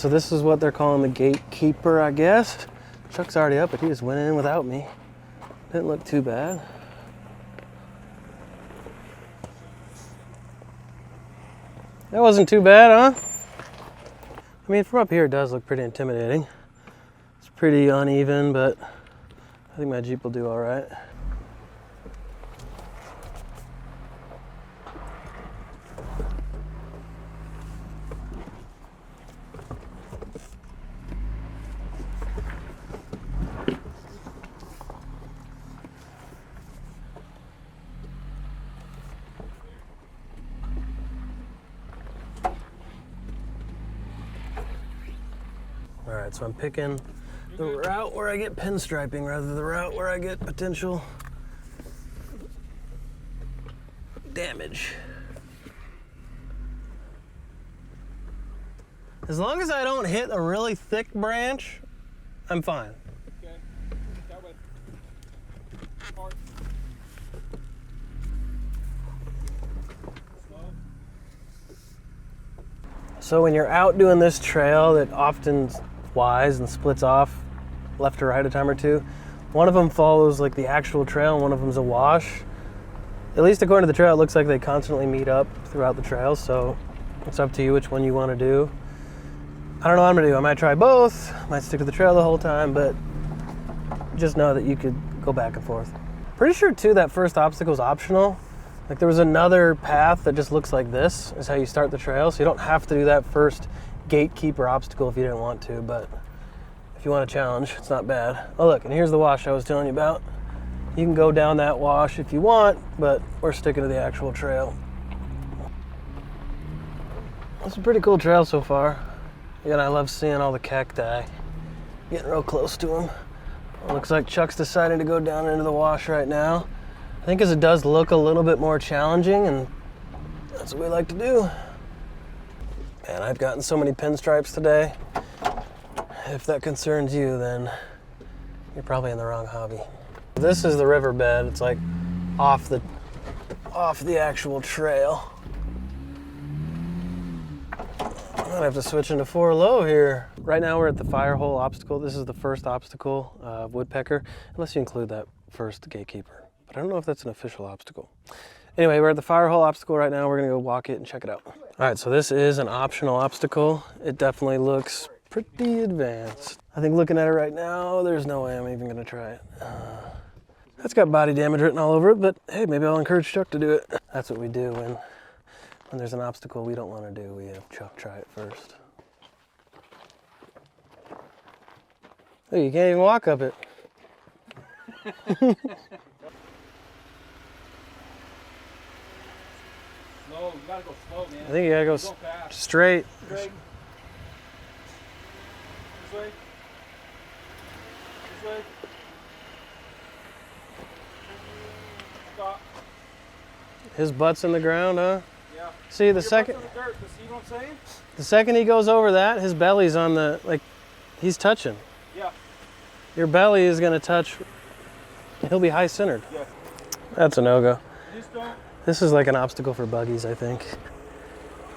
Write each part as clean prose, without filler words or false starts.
So this is what they're calling the gatekeeper, I guess. Chuck's already up, but he just went in without me. Didn't look too bad. That wasn't too bad, huh? I mean, from up here, it does look pretty intimidating. It's pretty uneven, but I think my Jeep will do all right. All right, so I'm picking the route where I get pinstriping rather than the route where I get potential damage. As long as I don't hit a really thick branch, I'm fine. Okay, that way. Hard. Slow. So when you're out doing this trail that often wise and splits off left to right a time or two, one of them follows like the actual trail and one of them's a wash. At least according to the trail, it looks like they constantly meet up throughout the trail, so it's up to you which one you want to do. I don't know what I'm gonna do. I might try both, might stick to the trail the whole time, but just know that you could go back and forth. Pretty sure too that first obstacle is optional. Like there was another path that just looks like this, is how you start the trail, so you don't have to do that first gatekeeper obstacle if you didn't want to, but if you want a challenge, it's not bad. Oh look, and here's the wash I was telling you about. You can go down that wash if you want, but we're sticking to the actual trail. It's a pretty cool trail so far. Again, I love seeing all the cacti. Getting real close to them. It looks like Chuck's deciding to go down into the wash right now. I think as it does look a little bit more challenging, and that's what we like to do. Man, I've gotten so many pinstripes today. If that concerns you, then you're probably in the wrong hobby. This is the riverbed. It's like off the actual trail. I'm gonna have to switch into 4 low here. Right now we're at the fire hole obstacle. This is the first obstacle of Woodpecker, unless you include that first gatekeeper. But I don't know if that's an official obstacle. Anyway, we're at the fire hole obstacle right now. We're gonna go walk it and check it out. All right, so this is an optional obstacle. It definitely looks pretty advanced. I think looking at it right now, there's no way I'm even gonna try it. That's got body damage written all over it, but hey, maybe I'll encourage Chuck to do it. That's what we do when there's an obstacle we don't want to do. We have Chuck try it first. Oh, you can't even walk up it. Slow, you gotta go slow, man. I think you gotta go straight. Straight. This way. This way. Stop. His butt's in the ground, huh? Yeah. See, the second, butt's in the dirt, see what I'm saying? the second he goes over that, his belly's on the, like, he's touching. Yeah. Your belly is gonna touch, he'll be high centered. Yeah. That's a no-go. Just don't. This is like an obstacle for buggies, I think.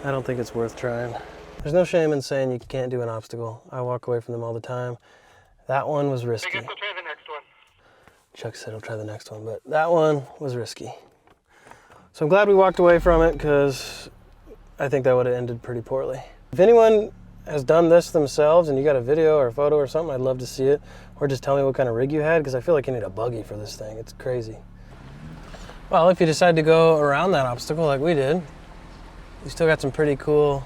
I don't think it's worth trying. There's no shame in saying you can't do an obstacle. I walk away from them all the time. That one was risky. I guess we'll try the next one. Chuck said he'll try the next one, but that one was risky. So I'm glad we walked away from it because I think that would have ended pretty poorly. If anyone has done this themselves and you got a video or a photo or something, I'd love to see it. Or just tell me what kind of rig you had, because I feel like you need a buggy for this thing. It's crazy. Well, if you decide to go around that obstacle like we did, you still got some pretty cool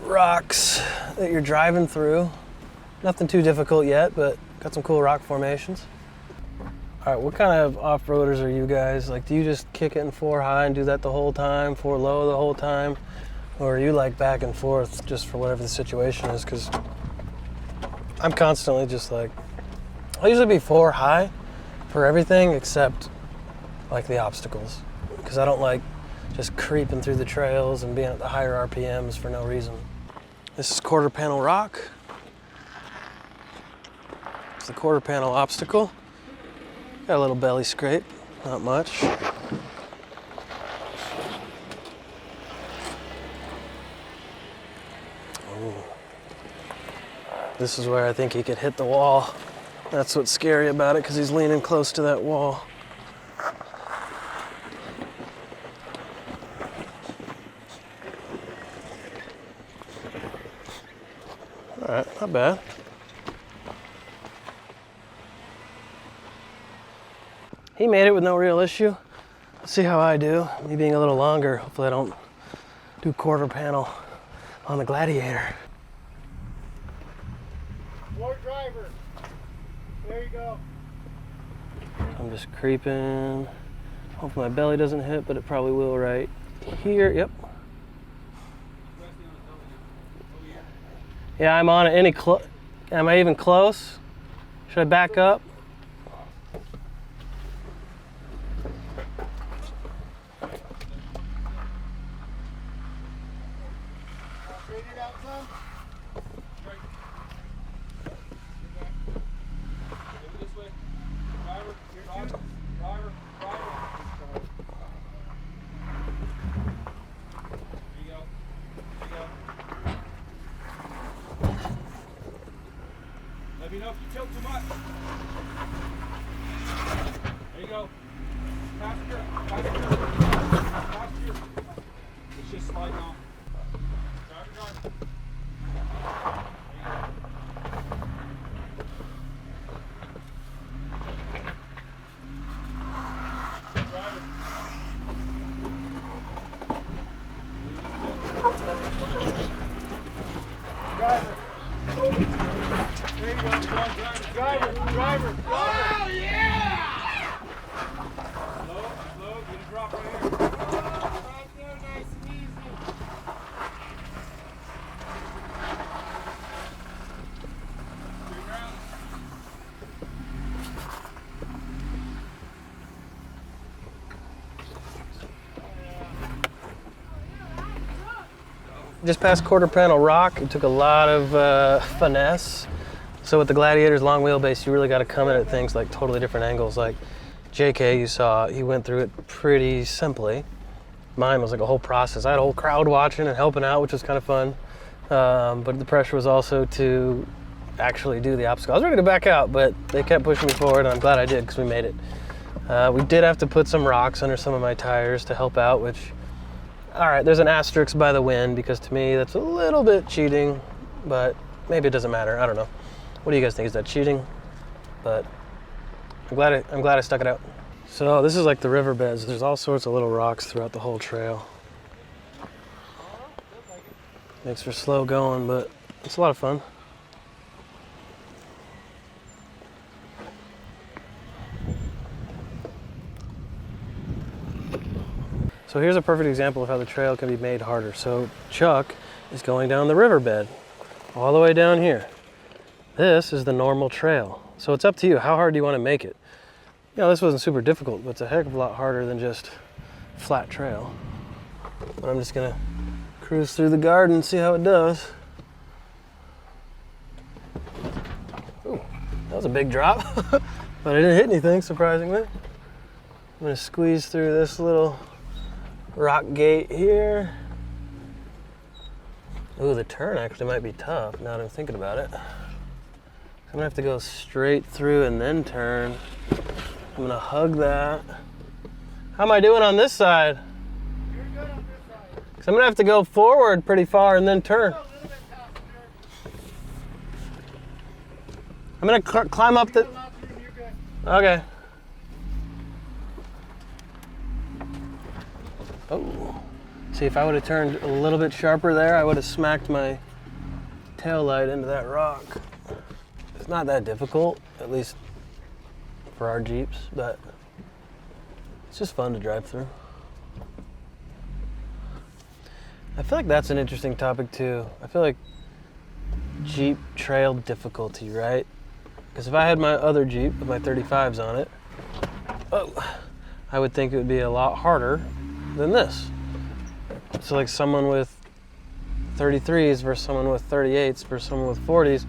rocks that you're driving through. Nothing too difficult yet, but got some cool rock formations. All right, what kind of off-roaders are you guys? Like, do you just kick it in 4 high and do that the whole time, 4 low the whole time? Or are you like back and forth just for whatever the situation is? Because I'm constantly just like, I'll usually be 4 high for everything except like the obstacles. Because I don't like just creeping through the trails and being at the higher RPMs for no reason. This is quarter panel rock. It's the quarter panel obstacle. Got a little belly scrape, not much. This is where I think he could hit the wall. That's what's scary about it, because he's leaning close to that wall. All right, not bad. He made it with no real issue. Let's see how I do. Me being a little longer, hopefully I don't do quarter panel on the Gladiator. More driver. There you go. I'm just creeping. Hopefully my belly doesn't hit, but it probably will right here. Yep. Yeah, I'm on it. Am I even close? Should I back up? Let me know if you tilt too much. There you go. Passenger. It's just sliding off. Driver. Driver. Oh, yeah! Slow, get a drop right here. Right there, nice and easy. Turn around. Just past quarter panel rock, it took a lot of finesse. So with the Gladiator's long wheelbase, you really got to come in at things like totally different angles. Like JK, you saw, he went through it pretty simply. Mine was like a whole process. I had a whole crowd watching and helping out, which was kind of fun. But the pressure was also to actually do the obstacle. I was ready to back out, but they kept pushing me forward, and I'm glad I did because we made it. We did have to put some rocks under some of my tires to help out, which, all right, there's an asterisk by the wind because to me that's a little bit cheating, but maybe it doesn't matter. I don't know. What do you guys think? Is that cheating? But I'm glad I stuck it out. So this is like the riverbeds. There's all sorts of little rocks throughout the whole trail. Makes for slow going, but it's a lot of fun. So here's a perfect example of how the trail can be made harder. So Chuck is going down the riverbed, all the way down here. This is the normal trail. So it's up to you. How hard do you want to make it? You know, this wasn't super difficult, but it's a heck of a lot harder than just flat trail. But I'm just gonna cruise through the garden and see how it does. Ooh, that was a big drop, but I didn't hit anything, surprisingly. I'm gonna squeeze through this little rock gate here. Ooh, the turn actually might be tough now that I'm thinking about it. I'm gonna have to go straight through and then turn. I'm gonna hug that. How am I doing on this side? You're good on this side. Because I'm gonna have to go forward pretty far and then turn. I'm gonna climb up the... Okay. Oh. See, if I would have turned a little bit sharper there, I would have smacked my tail light into that rock. It's not that difficult, at least for our Jeeps, but it's just fun to drive through. I feel like that's an interesting topic too. I feel like Jeep trail difficulty, right? Because if I had my other Jeep with my 35s on it, I would think it would be a lot harder than this. So like someone with 33s versus someone with 38s versus someone with 40s,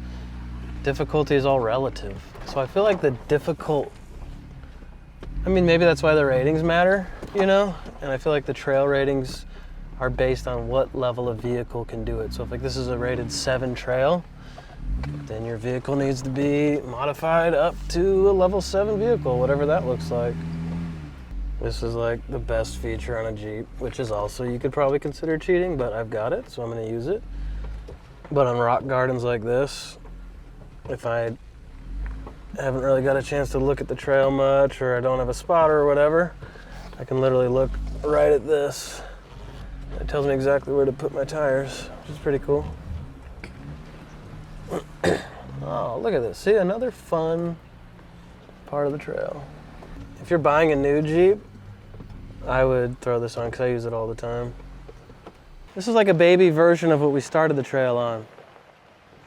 difficulty is all relative. So I feel like the difficult, I mean, maybe that's why the ratings matter, you know? And I feel like the trail ratings are based on what level of vehicle can do it. So if like this is a rated 7 trail, then your vehicle needs to be modified up to a level 7 vehicle, whatever that looks like. This is like the best feature on a Jeep, which is also, you could probably consider cheating, but I've got it, so I'm gonna use it. But on rock gardens like this, if I haven't really got a chance to look at the trail much, or I don't have a spotter or whatever, I can literally look right at this. It tells me exactly where to put my tires, which is pretty cool. Oh, look at this. See, another fun part of the trail. If you're buying a new Jeep, I would throw this on because I use it all the time. This is like a baby version of what we started the trail on.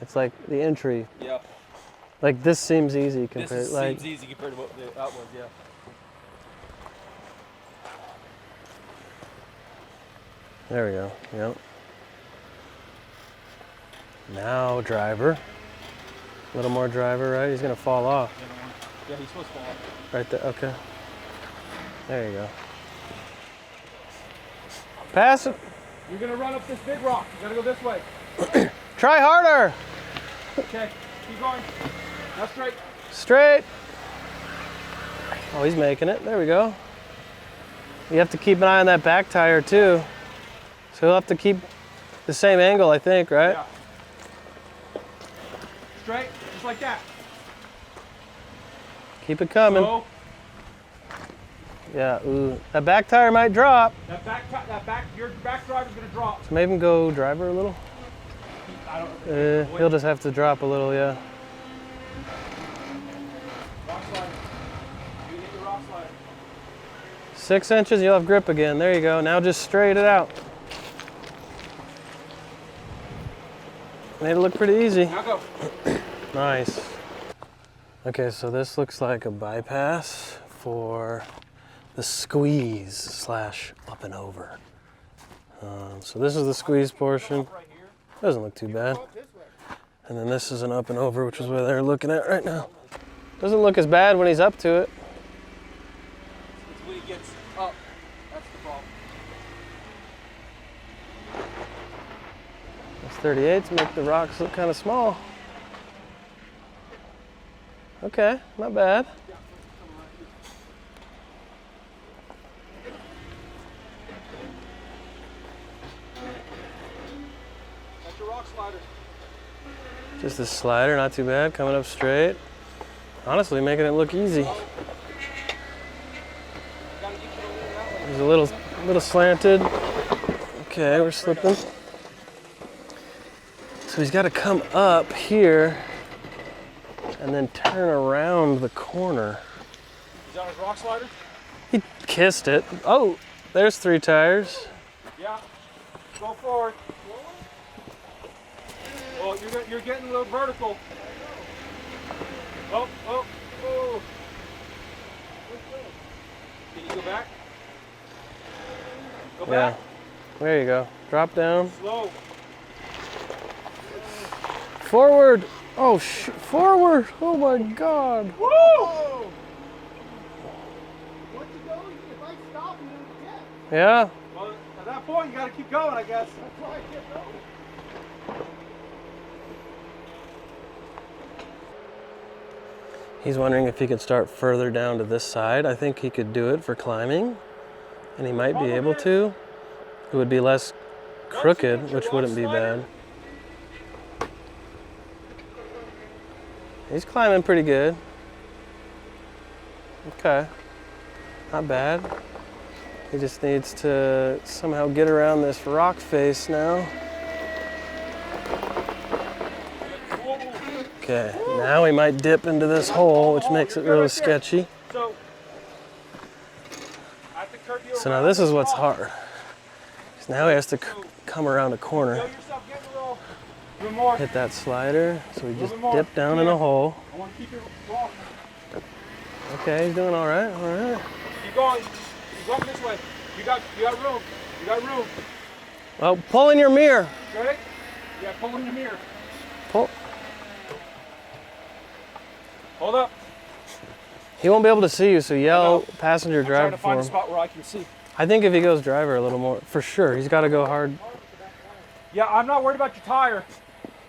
It's like the entry. Yeah. Like this seems easy compared. This like, seems easy compared to what that was. Yeah. There we go. Yep. Now driver. A little more driver, right? He's gonna fall off. Yeah, he's supposed to fall off. Right there. Okay. There you go. Pass it. You're gonna run up this big rock. You gotta go this way. Try harder. Okay, keep going. Now straight. Straight. Oh, he's making it. There we go. You have to keep an eye on that back tire too. So he'll have to keep the same angle, I think, right? Yeah. Straight, just like that. Keep it coming. Slow. Yeah, ooh. That back tire might drop. Your back driver's gonna drop. So maybe go driver a little. I don't. He'll just have to drop a little, yeah. Rock slider. You hit the rock slider. 6 inches, you'll have grip again. There you go. Now just straight it out. Made it look pretty easy. Now go. Nice. Okay, so this looks like a bypass for the squeeze slash up and over. So this is the squeeze portion. Doesn't look too bad. And then this is an up and over, which is where they're looking at right now. Doesn't look as bad when he's up to it. It's when he gets up. That's the problem. Those 38s make the rocks look kind of small. Okay, not bad. That's your rock slider. Just a slider, not too bad, coming up straight. Honestly, making it look easy. He's a little slanted. Okay, we're slipping. So he's got to come up here and then turn around the corner. He's on his rock slider? He kissed it. Oh, there's 3 tires. Yeah. Go forward. Well, you're getting a little vertical. Oh, oh, oh. Can you go back? Go Yeah. back. There you go. Drop down. Slow. Forward. Oh, forward. Oh my God. Woo! What you go? If I stop you, yeah. Yeah. Well, at that point, you got to keep going, I guess. That's why I kept going. He's wondering if he could start further down to this side. I think he could do it for climbing, and he might be able to. It would be less crooked, which wouldn't be bad. He's climbing pretty good. Okay, not bad. He just needs to somehow get around this rock face now. Okay, now we might dip into this hole, which makes it really sketchy. So now this is what's hard. 'Cause now he has to come around a corner. Hit that slider, so we just dip down in a hole. I want to keep it raw. Okay, he's doing all right, all right. Keep going. Keep going this way. You got room. You got room. Well, pull in your mirror. Ready? Yeah, pull in your mirror. Pull. Hold up. He won't be able to see you, so yell passenger I'm trying driver to for find a him. spot where I can see. I think if he goes driver a little more, for sure, he's got to go hard. Yeah, I'm not worried about your tire.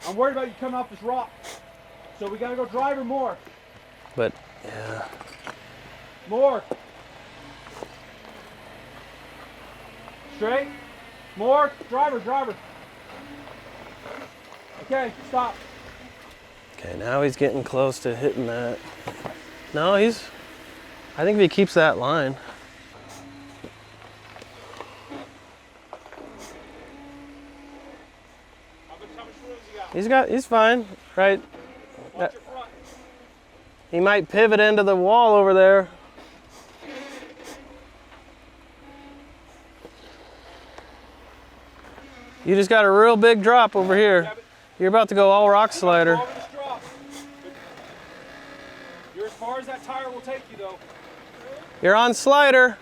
I'm worried about you coming off this rock. So we gotta go driver more. But, yeah. More. Straight. More. Driver, driver. Okay, stop. Okay, now he's getting close to hitting that. No, I think if he keeps that line. How much room you got? He's fine, right? Watch your front. He might pivot into the wall over there. You just got a real big drop over here. Yeah, but You're about to go all rock slider. over this drop. You're as far as that tire will take you, though. You're on slider.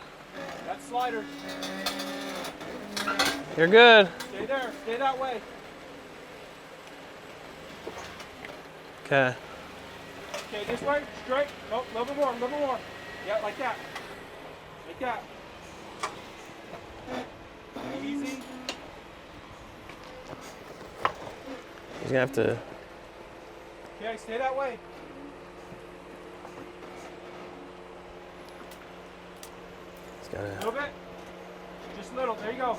That slider. You're good. Stay there. Stay that way. Okay. Okay, this way. Straight. Nope. A little bit more. A little bit more. Yeah, like that. Like that. Easy. He's gonna have to. Okay, stay that way. He's A gotta. little bit. Just a little. There you go.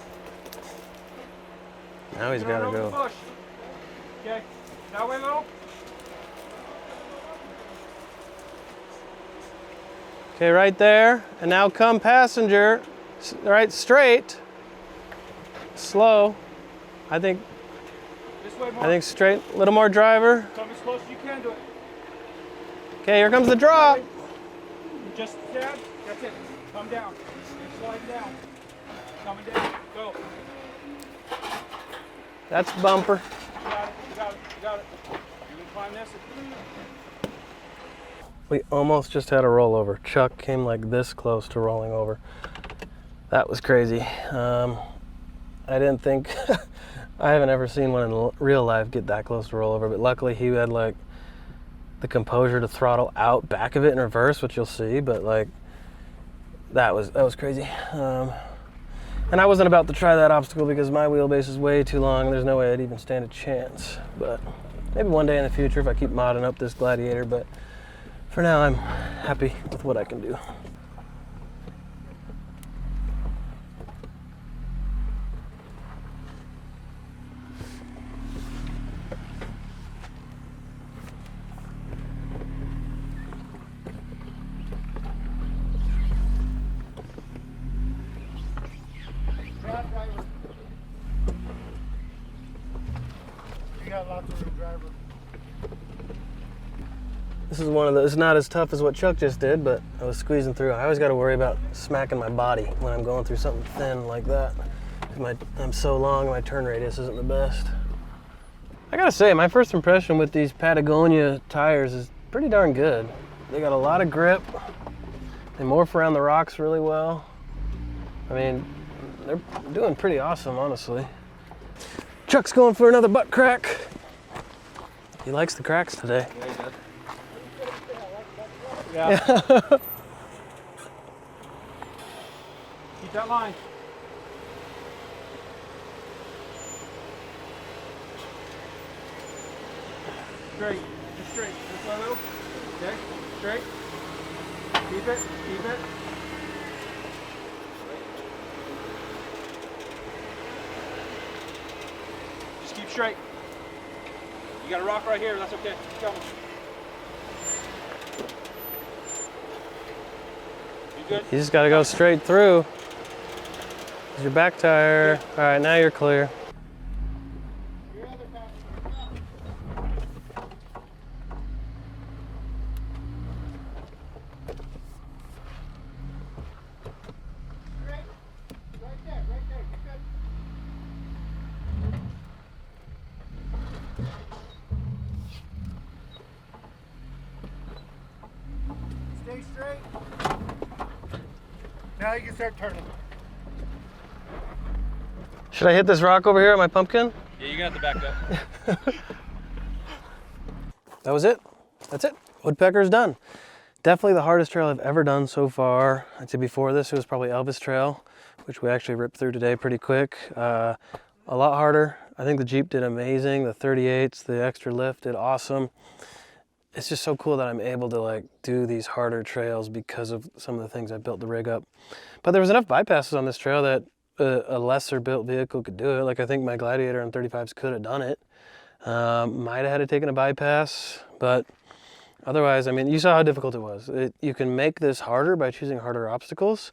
Now he's Get on gotta over the go. bush. Okay. That way a little. Okay, right there. And now come passenger. Right, straight. Slow. I think This way more. straight. A little more driver. Come as close as you can to it. Okay, here comes the drop. Just stab. That's it. Come down. You're sliding down. Coming down. Go. That's bumper. You got it. You got it. You got it. You can climb this. We almost just had a rollover. Chuck came like this close to rolling over. That was crazy. I didn't think, I haven't ever seen one in real life get that close to rollover, but luckily he had like the composure to throttle out back of it in reverse, which you'll see, but like that was crazy. And I wasn't about to try that obstacle because my wheelbase is way too long and there's no way I'd even stand a chance. But maybe one day in the future if I keep modding up this Gladiator, but for now I'm happy with what I can do. Drive, driver. You got lots of room, driver. This is one of those, it's not as tough as what Chuck just did, but I was squeezing through. I always got to worry about smacking my body when I'm going through something thin like that. I'm so long, my turn radius isn't the best. I gotta say, my first impression with these Patagonia tires is pretty darn good. They got a lot of grip. They morph around the rocks really well. I mean, they're doing pretty awesome, honestly. Chuck's going for another butt crack. He likes the cracks today. Yeah. Keep that line. Straight. Just straight. This way a little. Okay. Straight. Keep it. Keep it. Just keep straight. You got a rock right here. That's okay. Keep going. Good. You just gotta go straight through. There's your back tire. All right, now you're clear. Your other passenger. Right there, right there. You're good. Stay straight. Now you can start turning. Should I hit this rock over here on my pumpkin? Yeah, you got the back up. That was it. That's it. Woodpecker's done. Definitely the hardest trail I've ever done so far. I'd say before this, it was probably Elvis Trail, which we actually ripped through today pretty quick. A lot harder. I think the Jeep did amazing. The 38s, the extra lift did awesome. It's just so cool that I'm able to like do these harder trails because of some of the things I built the rig up. But there was enough bypasses on this trail that a lesser built vehicle could do it. Like I think my Gladiator and 35s could have done it. Might have had to taken a bypass, but otherwise, I mean, you saw how difficult it was. You can make this harder by choosing harder obstacles,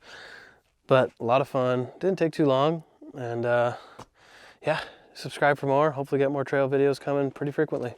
but a lot of fun. Didn't take too long, and yeah, subscribe for more. Hopefully get more trail videos coming pretty frequently.